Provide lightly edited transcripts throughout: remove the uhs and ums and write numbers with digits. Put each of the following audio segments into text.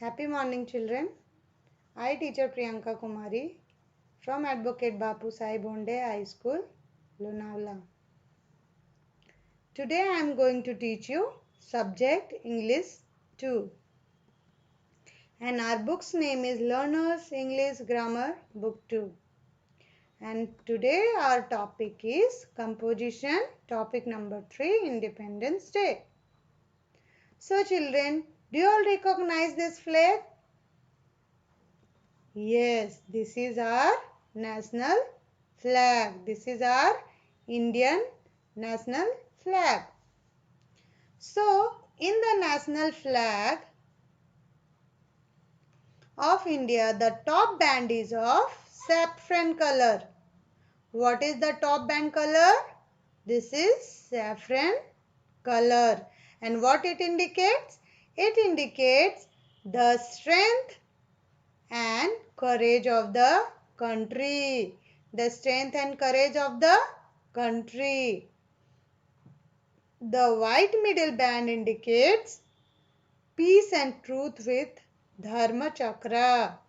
Happy morning, children. I, teacher Priyanka Kumari, from Advocate Bapu Sai Bonde High School, Lonavala. Today I am going to teach you subject English 2. And our book's name is Learners English Grammar Book 2. And today our topic is composition, topic number 3, Independence Day. So children, do you all recognize this flag? Yes, this is our national flag. This is our Indian national flag. So, in the national flag of India, the top band is of saffron color. What is the top band color? This is saffron color. And what it indicates? It indicates the strength and courage of the country. The strength and courage of the country. The white middle band indicates peace and truth with Dharma Chakra.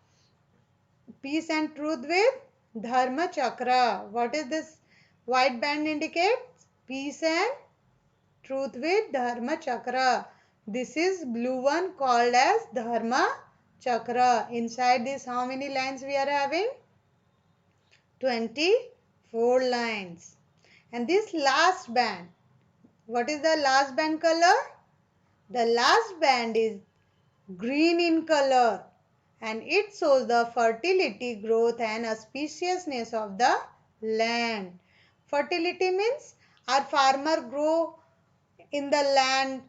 Peace and truth with Dharma Chakra. What is this white band indicates? Peace and truth with Dharma Chakra. This is blue one called as Dharma Chakra. Inside this, how many lines we are having? 24 lines. And this last band, what is the last band color? The last band is green in color and it shows the fertility, growth and auspiciousness of the land. Fertility means our farmer grow in the land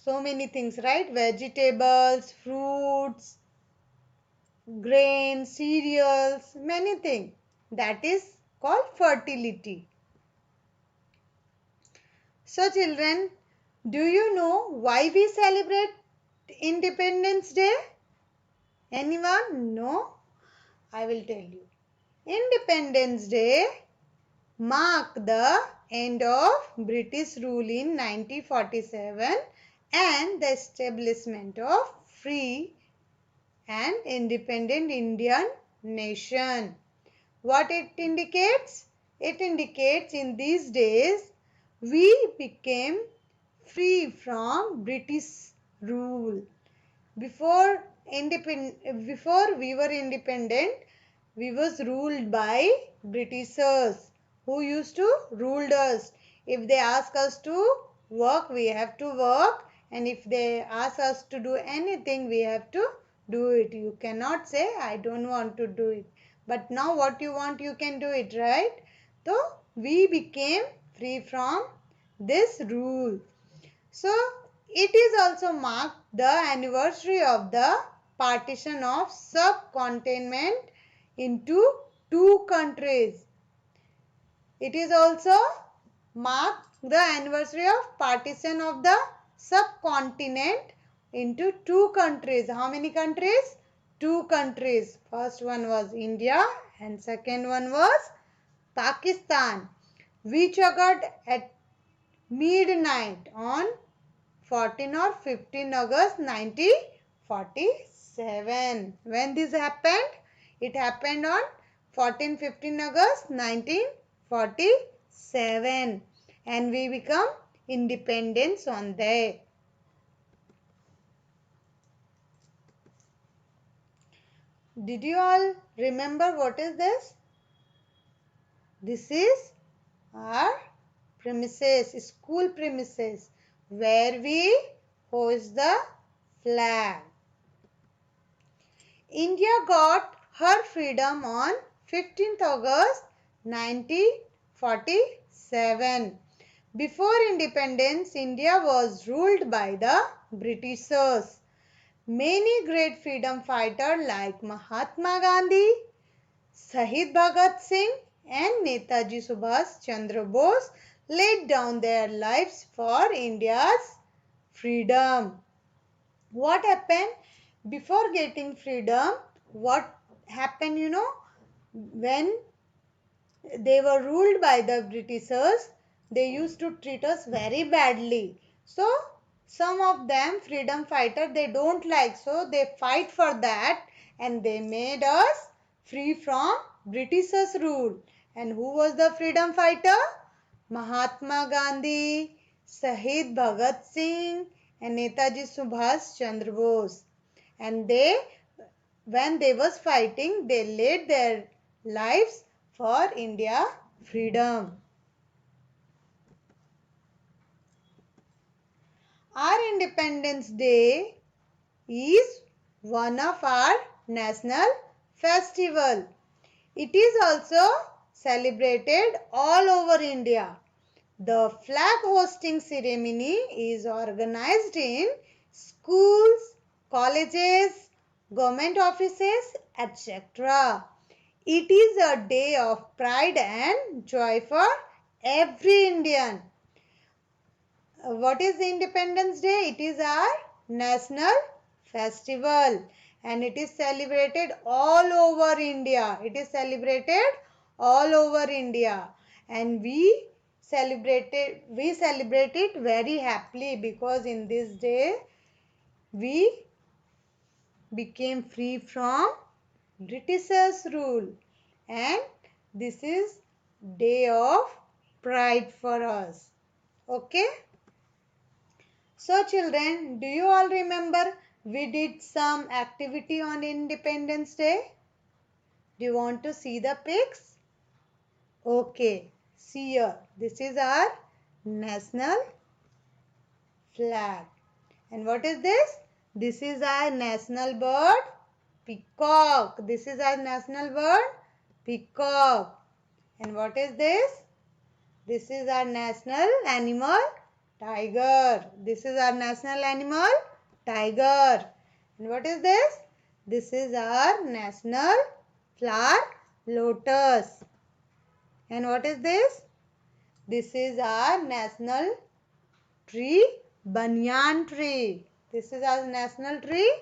so many things, right? Vegetables, fruits, grain, cereals, many things. That is called fertility. So children, do you know why we celebrate Independence Day? Anyone? No? I will tell you. Independence Day marked the end of British rule in 1947 and the establishment of free and independent Indian nation. What it indicates? It indicates in these days we became free from British rule. Before we were independent, we was ruled by Britishers who used to rule us. If they ask us to work, we have to work, and if they ask us to do anything, we have to do it. You cannot say, I don't want to do it. But now what you want, you can do it, right? So, we became free from this rule. So, it is also marked the anniversary of the partition of subcontinent into two countries. It is also marked the anniversary of partition of the subcontinent into two countries. How many countries? Two countries. First one was India and second one was Pakistan, which occurred at midnight on 14 or 15 August 1947. When this happened? It happened on 14-15 August 1947 and we become independence on that. Did you all remember what is this? This is our premises, school premises, where we hoist the flag. India got her freedom on 15th August 1947. Before independence, India was ruled by the Britishers. Many great freedom fighters like Mahatma Gandhi, Shahid Bhagat Singh and Netaji Subhash Chandra Bose laid down their lives for India's freedom. What happened? Before getting freedom, what happened, when they were ruled by the Britishers, they used to treat us very badly. So, some of them freedom fighter, they don't like, so they fight for that and they made us free from Britishers rule. And who was the freedom fighter? Mahatma Gandhi, Shahid Bhagat Singh and Netaji Subhash Chandra Bose. And they, when they was fighting, they laid their lives for India freedom. Our Independence Day is one of our national festival. It is also celebrated all over India. The flag hosting ceremony is organized in schools, colleges, government offices, etc. It is a day of pride and joy for every Indian. What is Independence Day? It is our national festival and it is celebrated all over India. It is celebrated all over India and we celebrate it very happily because in this day we became free from Britishers rule and this is day of pride for us. Okay? So children, do you all remember we did some activity on Independence Day? Do you want to see the pics? Okay, see here. This is our national flag. And what is this? This is our national bird, peacock. This is our national bird, peacock. And what is this? This is our national animal, tiger. This is our national animal, tiger. And what is this? This is our national flower, lotus. And what is this? This is our national tree, banyan tree. This is our national tree,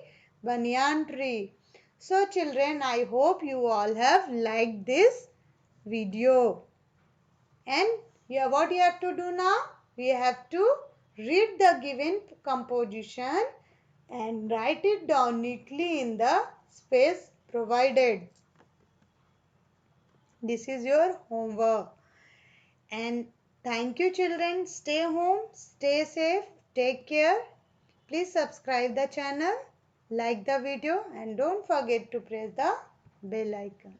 banyan tree. So children, I hope you all have liked this video. And here what you have to do now? We have to read the given composition and write it down neatly in the space provided. This is your homework. And thank you children. Stay home, stay safe, take care. Please subscribe the channel, like the video and don't forget to press the bell icon.